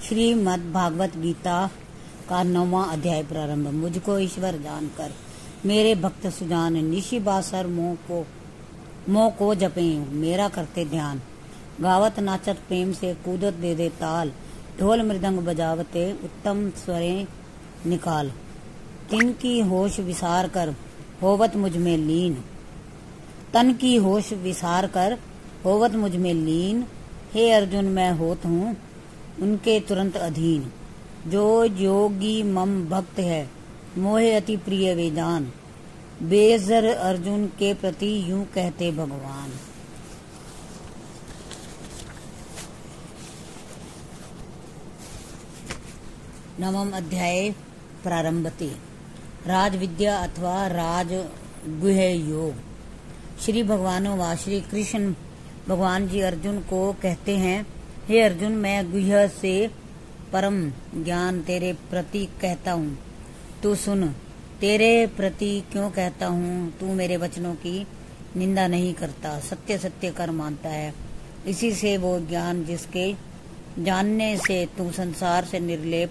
श्रीमद् भागवत गीता का 9वां अध्याय प्रारंभ। मुझको ईश्वर जानकर मेरे भक्त सुजान, निशि बासर मोह को जपे मेरा करते ध्यान। गावत नाचत प्रेम से कूदत दे दे ताल, ढोल मृदंग बजावते उत्तम स्वरें निकाल। तिनकी होश विसार कर होवत मुझ में लीन, तन की होश विसार कर होवत मुझ में लीन। हे अर्जुन मैं होत हूँ उनके तुरंत अधीन। जो योगी मम भक्त है मोहे अति प्रिय वे जान। बेजर अर्जुन के प्रति यूं कहते भगवान। नवम अध्याय प्रारंभते। राज विद्या अथवा राज गुह योग। श्री भगवानो वा श्री कृष्ण भगवान जी अर्जुन को कहते हैं, हे अर्जुन मैं गुह्य से परम ज्ञान तेरे प्रति कहता हूँ, तू सुन। तेरे प्रति क्यों कहता हूँ? तू मेरे वचनों की निंदा नहीं करता, सत्य सत्य कर मानता है। इसी से वो ज्ञान जिसके जानने से तू संसार से निर्लेप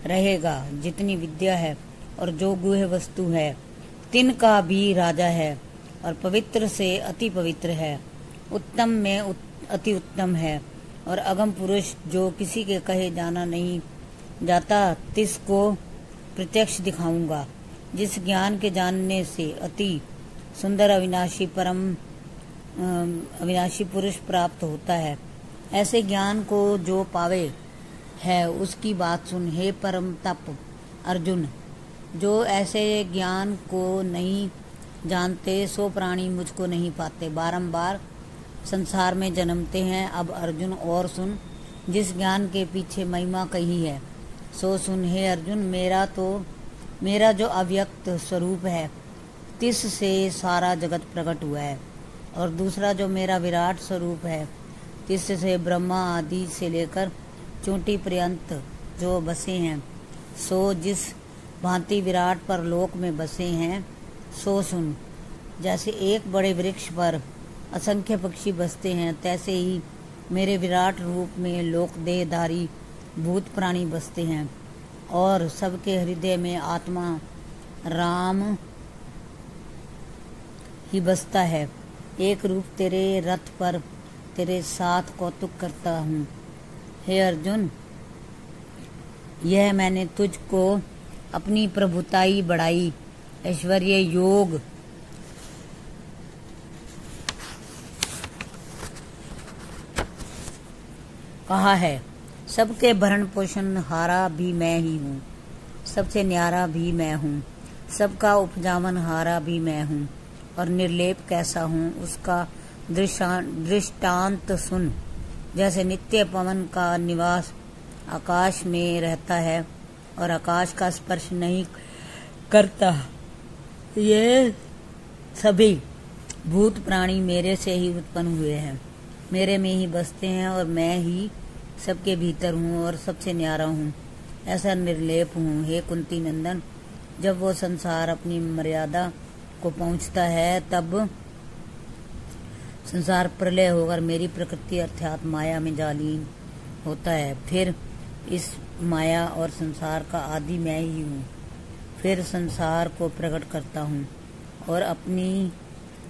रहेगा। जितनी विद्या है और जो गुह्य वस्तु है तिनका भी राजा है और पवित्र से अति पवित्र है। उत्तम में अति उत्तम है और अगम पुरुष जो किसी के कहे जाना नहीं जाता तिसको प्रत्यक्ष दिखाऊंगा। जिस ज्ञान के जानने से अति सुंदर अविनाशी पुरुष प्राप्त होता है, ऐसे ज्ञान को जो पावे है उसकी बात सुन। हे परम तप अर्जुन, जो ऐसे ज्ञान को नहीं जानते सो प्राणी मुझको नहीं पाते, बारंबार संसार में जन्मते हैं। अब अर्जुन और सुन, जिस ज्ञान के पीछे महिमा कही है सो सुन। हे अर्जुन, मेरा जो अव्यक्त स्वरूप है तिस से सारा जगत प्रकट हुआ है, और दूसरा जो मेरा विराट स्वरूप है तिस से ब्रह्मा आदि से लेकर चोटी पर्यंत जो बसे हैं, सो जिस भांति विराट पर लोक में बसे हैं सो सुन। जैसे एक बड़े वृक्ष पर असंख्य पक्षी बसते हैं, तैसे ही मेरे विराट रूप में लोक देहधारी भूत प्राणी बसते हैं, और सबके हृदय में आत्मा राम ही बसता है। एक रूप तेरे रथ पर तेरे साथ कौतुक करता हूँ। हे अर्जुन, यह मैंने तुझको अपनी प्रभुताई बढ़ाई ऐश्वर्य योग कहा है। सबके भरण पोषण हारा भी मैं ही हूँ, सबसे न्यारा भी मैं हूँ, सबका उपजावन हारा भी मैं हूँ, और निर्लेप कैसा हूँ उसका दृष्टांत सुन। जैसे नित्य पवन का निवास आकाश में रहता है और आकाश का स्पर्श नहीं करता, ये सभी भूत प्राणी मेरे से ही उत्पन्न हुए हैं, मेरे में ही बसते हैं, और मैं ही सबके भीतर हूँ और सबसे न्यारा हूँ, ऐसा निर्लेप हूँ। हे कुंती नंदन, जब वो संसार अपनी मर्यादा को पहुँचता है तब संसार प्रलय होकर मेरी प्रकृति अर्थात माया में जालीन होता है। फिर इस माया और संसार का आदि मैं ही हूँ। फिर संसार को प्रकट करता हूँ और अपनी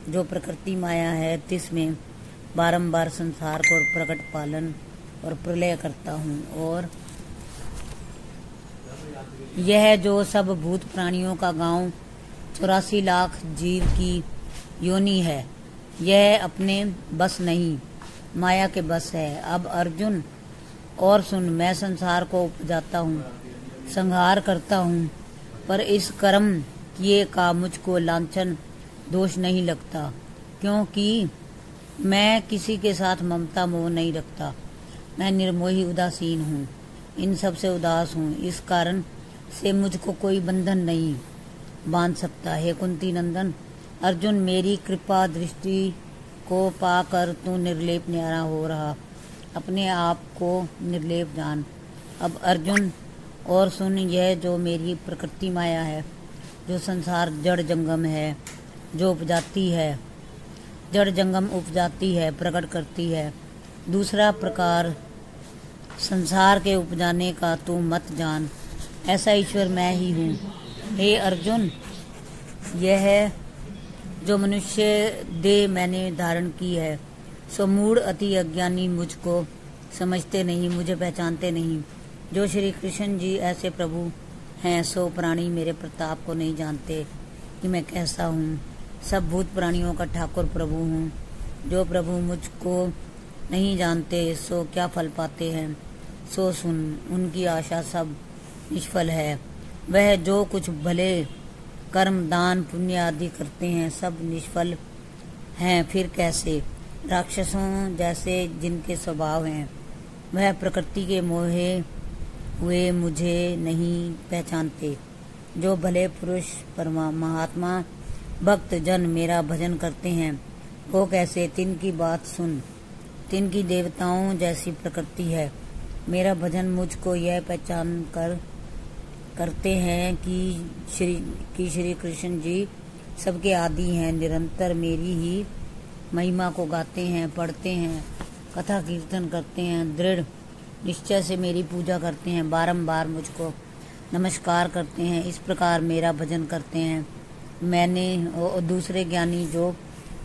जो प्रकृति माया है तिसमें बारंबार संसार को प्रकट पालन और प्रलय करता हूँ। और यह जो सब भूत प्राणियों का गांव 84 लाख जीव की योनि है, यह अपने बस नहीं माया के बस है। अब अर्जुन और सुन, मैं संसार को उपजाता हूँ, संहार करता हूँ, पर इस कर्म किए का मुझको लांछन दोष नहीं लगता, क्योंकि मैं किसी के साथ ममता मोह नहीं रखता। मैं निर्मोही उदासीन हूँ, इन सब से उदास हूँ, इस कारण से मुझको कोई बंधन नहीं बांध सकता। हे कुंती नंदन अर्जुन, मेरी कृपा दृष्टि को पाकर तू निर्लेप न्यारा हो रहा, अपने आप को निर्लेप जान। अब अर्जुन और सुन, यह जो मेरी प्रकृति माया है, जो संसार जड़ जंगम है, जो उपजाती है, जड़ जंगम उपजाती है, प्रकट करती है। दूसरा प्रकार संसार के उपजाने का तू मत जान, ऐसा ईश्वर मैं ही हूँ। हे अर्जुन, यह जो मनुष्य देह मैंने धारण की है, सो मूढ़ अति अज्ञानी मुझको समझते नहीं, मुझे पहचानते नहीं। जो श्री कृष्ण जी ऐसे प्रभु हैं, सो प्राणी मेरे प्रताप को नहीं जानते कि मैं कैसा हूँ। सब भूत प्राणियों का ठाकुर प्रभु हूँ। जो प्रभु मुझको नहीं जानते, सो क्या फल पाते हैं, सो सुन, उनकी आशा सब निष्फल है। वह जो कुछ भले कर्म दान पुण्य आदि करते हैं, सब निष्फल हैं। फिर कैसे? राक्षसों जैसे जिनके स्वभाव हैं, वह प्रकृति के मोहे हुए मुझे नहीं पहचानते। जो भले पुरुष महात्मा भक्त जन मेरा भजन करते हैं, वो कैसे? तिनकी बात सुन। तिनकी देवताओं जैसी प्रकृति है। मेरा भजन मुझको यह पहचान कर करते हैं कि श्री कृष्ण जी सबके आदि हैं। निरंतर मेरी ही महिमा को गाते हैं, पढ़ते हैं, कथा कीर्तन करते हैं, दृढ़ निश्चय से मेरी पूजा करते हैं, बारंबार मुझको नमस्कार करते हैं। इस प्रकार मेरा भजन करते हैं। मैंने और दूसरे ज्ञानी जो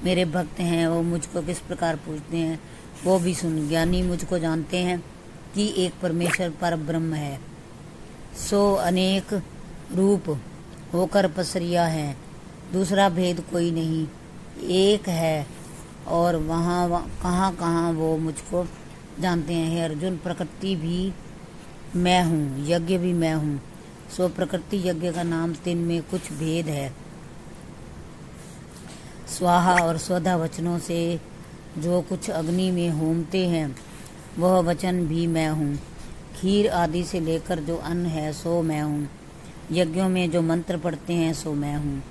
मेरे भक्त हैं, वो मुझको किस प्रकार पूजते हैं, वो भी सुन। ज्ञानी मुझको जानते हैं कि एक परमेश्वर पर ब्रह्म है, सो अनेक रूप होकर पसरिया है। दूसरा भेद कोई नहीं, एक है और वहाँ कहाँ कहाँ वो मुझको जानते हैं। हे अर्जुन, प्रकृति भी मैं हूँ, यज्ञ भी मैं हूँ। सो प्रकृति यज्ञ का नाम, तीन में कुछ भेद है। स्वाहा और स्वधा वचनों से जो कुछ अग्नि में होमते हैं, वह वचन भी मैं हूँ। खीर आदि से लेकर जो अन्न है, सो मैं हूँ। यज्ञों में जो मंत्र पढ़ते हैं, सो मैं हूँ।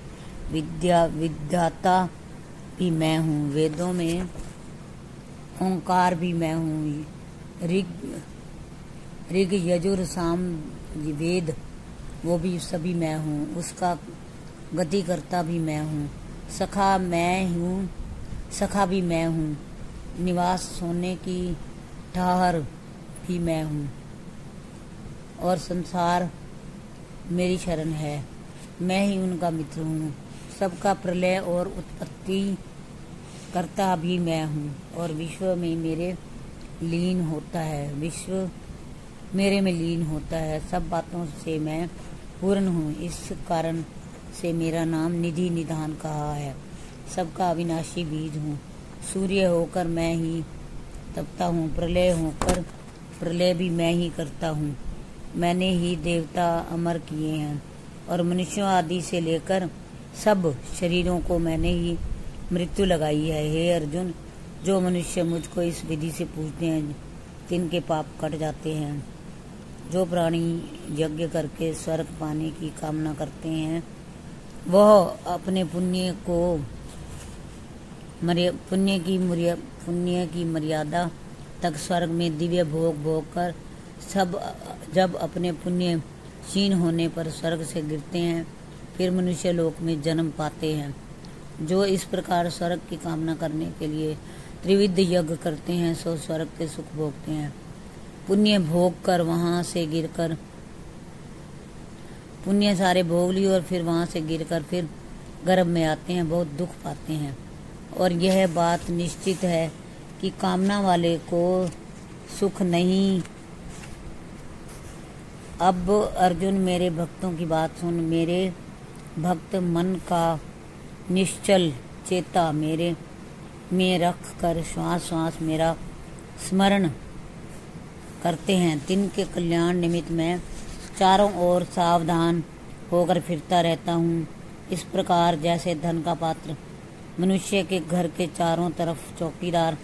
विद्याता भी मैं हूँ। वेदों में ओंकार भी मैं हूँ। ऋग यजुर साम वेद, वो भी सभी मैं हूँ। उसका गति करता भी मैं हूँ। सखा मैं हूँ, सखा भी मैं हूँ। निवास सोने की ठहर भी मैं हूँ। और संसार मेरी शरण है, मैं ही उनका मित्र हूँ। सबका प्रलय और उत्पत्ति करता भी मैं हूँ। और विश्व में मेरे लीन होता है, विश्व मेरे में लीन होता है। सब बातों से मैं पूर्ण हूँ। इस कारण से मेरा नाम निधि निधान कहा है। सबका अविनाशी बीज हूँ। सूर्य होकर मैं ही तपता हूँ, प्रलय होकर प्रलय भी मैं ही करता हूँ। मैंने ही देवता अमर किए हैं और मनुष्यों आदि से लेकर सब शरीरों को मैंने ही मृत्यु लगाई है। हे अर्जुन, जो मनुष्य मुझको इस विधि से पूछते हैं, तिनके पाप कट जाते हैं। जो प्राणी यज्ञ करके स्वर्ग पाने की कामना करते हैं, वह अपने पुण्य की मर्यादा तक स्वर्ग में दिव्य भोग भोग कर जब अपने पुण्य क्षीण होने पर स्वर्ग से गिरते हैं, फिर मनुष्य लोक में जन्म पाते हैं। जो इस प्रकार स्वर्ग की कामना करने के लिए त्रिविध यज्ञ करते हैं, सो स्वर्ग के सुख भोगते हैं। पुण्य भोग कर वहां से गिरकर पुण्य सारे भोग लिए और फिर वहां से गिरकर फिर गर्भ में आते हैं, बहुत दुख पाते हैं। और यह बात निश्चित है कि कामना वाले को सुख नहीं। अब अर्जुन, मेरे भक्तों की बात सुन। मेरे भक्त मन का निश्चल चेता मेरे में रख कर श्वास श्वास मेरा स्मरण करते हैं। तिनके कल्याण निमित्त मैं चारों ओर सावधान होकर फिरता रहता हूँ। इस प्रकार जैसे धन का पात्र मनुष्य के घर के चारों तरफ चौकीदार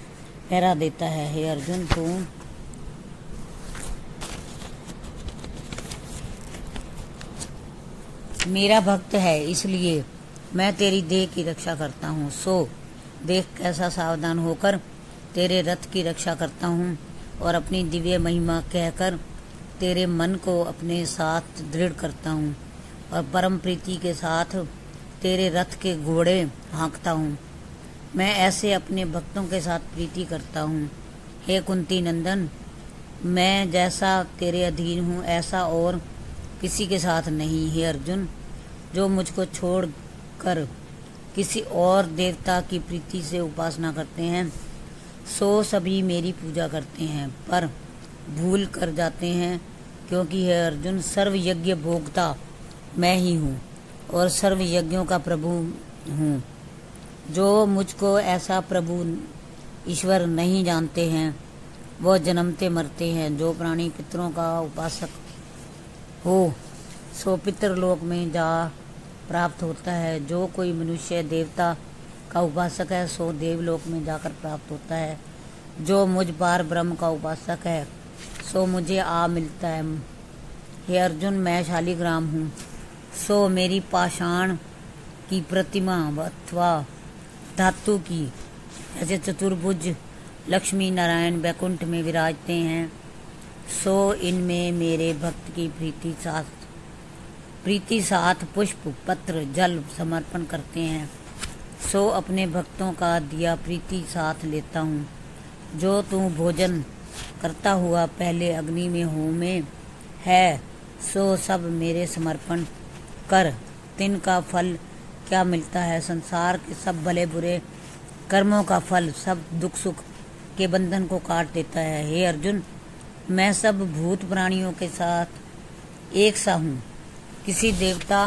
पहरा देता है। हे अर्जुन, तू मेरा भक्त है, इसलिए मैं तेरी देह की रक्षा करता हूँ। सो देख कैसा सावधान होकर तेरे रथ की रक्षा करता हूँ और अपनी दिव्य महिमा कहकर तेरे मन को अपने साथ दृढ़ करता हूँ और परम प्रीति के साथ तेरे रथ के घोड़े हाँकता हूँ। मैं ऐसे अपने भक्तों के साथ प्रीति करता हूँ। हे कुंती नंदन, मैं जैसा तेरे अधीन हूँ ऐसा और किसी के साथ नहीं। हे अर्जुन, जो मुझको छोड़ कर किसी और देवता की प्रीति से उपासना करते हैं सो सभी मेरी पूजा करते हैं, पर भूल कर जाते हैं, क्योंकि हे अर्जुन, सर्व यज्ञ भोक्ता मैं ही हूँ और सर्व यज्ञों का प्रभु हूँ। जो मुझको ऐसा प्रभु ईश्वर नहीं जानते हैं वो जन्मते मरते हैं। जो प्राणी पितरों का उपासक हो सो पितरलोक में जा प्राप्त होता है। जो कोई मनुष्य देवता का उपासक है सो देवलोक में जाकर प्राप्त होता है। जो मुझ पार ब्रह्म का उपासक है सो मुझे आ मिलता है। हे अर्जुन, मैं शालिग्राम हूँ, सो मेरी पाषाण की प्रतिमा अथवा धातु की ऐसे चतुर्भुज लक्ष्मी नारायण वैकुंठ में विराजते हैं, सो इनमें मेरे भक्त की प्रीति साथ पुष्प पत्र जल समर्पण करते हैं। सो अपने भक्तों का दिया प्रीति साथ लेता हूँ। जो तू भोजन करता हुआ पहले अग्नि में होमे है सो सब मेरे समर्पण कर। तिनका फल क्या मिलता है? संसार के सब भले बुरे कर्मों का फल सब दुख सुख के बंधन को काट देता है। हे अर्जुन, मैं सब भूत प्राणियों के साथ एक सा हूँ। किसी देवता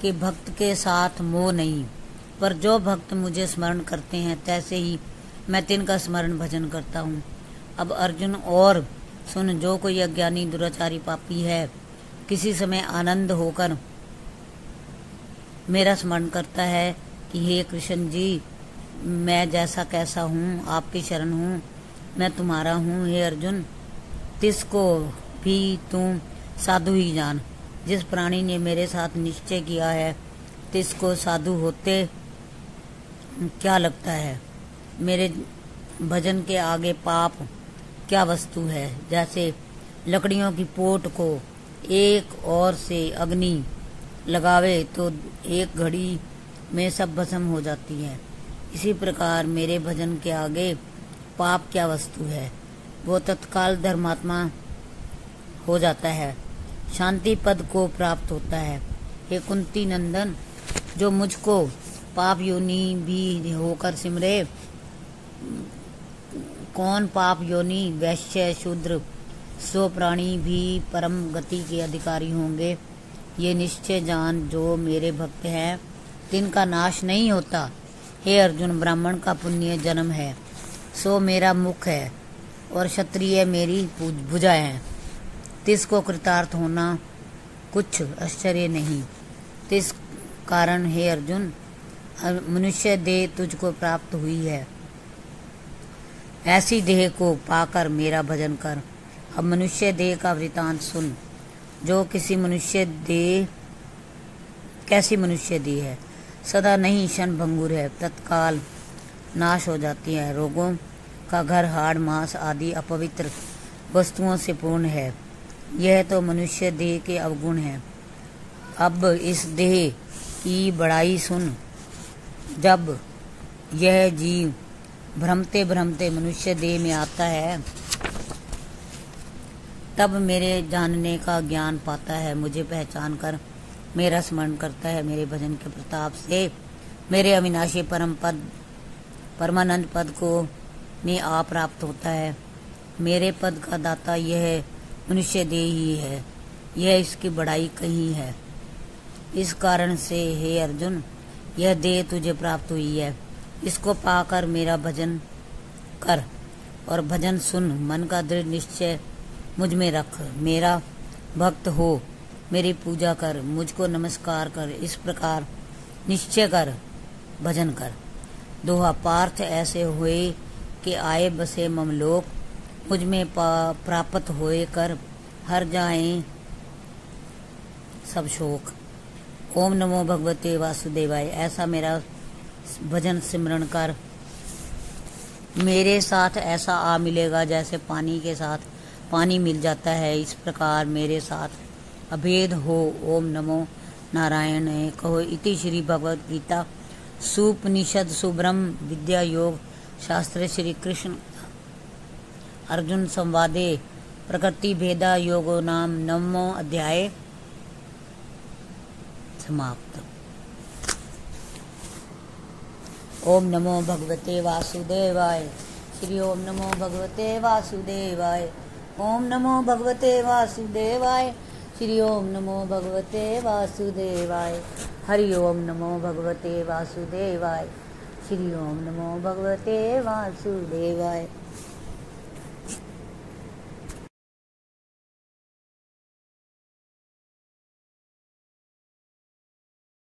के भक्त के साथ मोह नहीं, पर जो भक्त मुझे स्मरण करते हैं तैसे ही मैं तिनका स्मरण भजन करता हूँ। अब अर्जुन और सुन, जो कोई अज्ञानी दुराचारी पापी है किसी समय आनंद होकर मेरा स्मरण करता है कि हे कृष्ण जी, मैं जैसा कैसा हूँ आपकी शरण हूँ, मैं तुम्हारा हूँ। हे अर्जुन, तिसको भी तुम साधु ही जान। जिस प्राणी ने मेरे साथ निश्चय किया है तिसको साधु होते क्या लगता है? मेरे भजन के आगे पाप क्या वस्तु है? जैसे लकड़ियों की पोट को एक ओर से अग्नि लगावे तो एक घड़ी में सब भस्म हो जाती है, इसी प्रकार मेरे भजन के आगे पाप क्या वस्तु है? वो तत्काल धर्मात्मा हो जाता है, शांति पद को प्राप्त होता है। हे कुंती नंदन, जो मुझको पाप योनि भी होकर सिमरे, कौन पाप योनि वैश्य शूद्र सो प्राणी भी परम गति के अधिकारी होंगे। ये निश्चय जान, जो मेरे भक्त हैं तिनका नाश नहीं होता। हे अर्जुन, ब्राह्मण का पुण्य जन्म है सो मेरा मुख है और क्षत्रिय मेरी भुजा है। तिसको कृतार्थ होना कुछ आश्चर्य नहीं। तिस कारण हे अर्जुन, मनुष्य देह तुझको प्राप्त हुई है, ऐसी देह को पाकर मेरा भजन कर। अब मनुष्य देह का वृतांत सुन। जो किसी मनुष्य देह कैसी मनुष्य देह है? सदा नहीं क्षण भंगुर है, तत्काल नाश हो जाती है। रोगों का घर हाड़ मांस आदि अपवित्र वस्तुओं से पूर्ण है। यह तो मनुष्य देह के अवगुण है। अब इस देह की बड़ाई सुन। जब यह जीव भ्रमते भ्रमते मनुष्य देह में आता है तब मेरे जानने का ज्ञान पाता है, मुझे पहचान कर मेरा स्मरण करता है। मेरे भजन के प्रताप से मेरे अविनाशी परम पद परमानंद पद को में आ प्राप्त होता है। मेरे पद का दाता यह मनुष्य देह ही है, यह इसकी बड़ाई कहीं है। इस कारण से हे अर्जुन, यह देह तुझे प्राप्त हुई है, इसको पाकर मेरा भजन कर और भजन सुन। मन का दृढ़ निश्चय मुझ में रख, मेरा भक्त हो, मेरी पूजा कर, मुझको नमस्कार कर। इस प्रकार निश्चय कर, भजन कर। दोहा पार्थ ऐसे हुए कि आए बसे ममलोक, मुझ में प्राप्त होए कर हर जाएं सब शोक। ओम नमो भगवते वासुदेवाय। ऐसा मेरा भजन सिमरण कर, मेरे साथ ऐसा आ मिलेगा जैसे पानी के साथ पानी मिल जाता है। इस प्रकार मेरे साथ अभेद हो। ओम नमो नारायण कहो। इति श्री भगवद गीता सुपनिषद सुब्रह्म विद्या योग शास्त्रे श्री कृष्ण अर्जुन संवादे प्रकृति भेदा योगो नाम 9वां अध्याय समाप्त। ओम नमो भगवते वासुदेवाय। श्री ओम नमो भगवते वासुदेवाय। ओम नमो भगवते वासुदेवाय। श्री ओम नमो भगवते वासुदेवाय। हरि ओम नमो भगवते वासुदेवाय। श्री ओम नमो भगवते वासुदेवाय।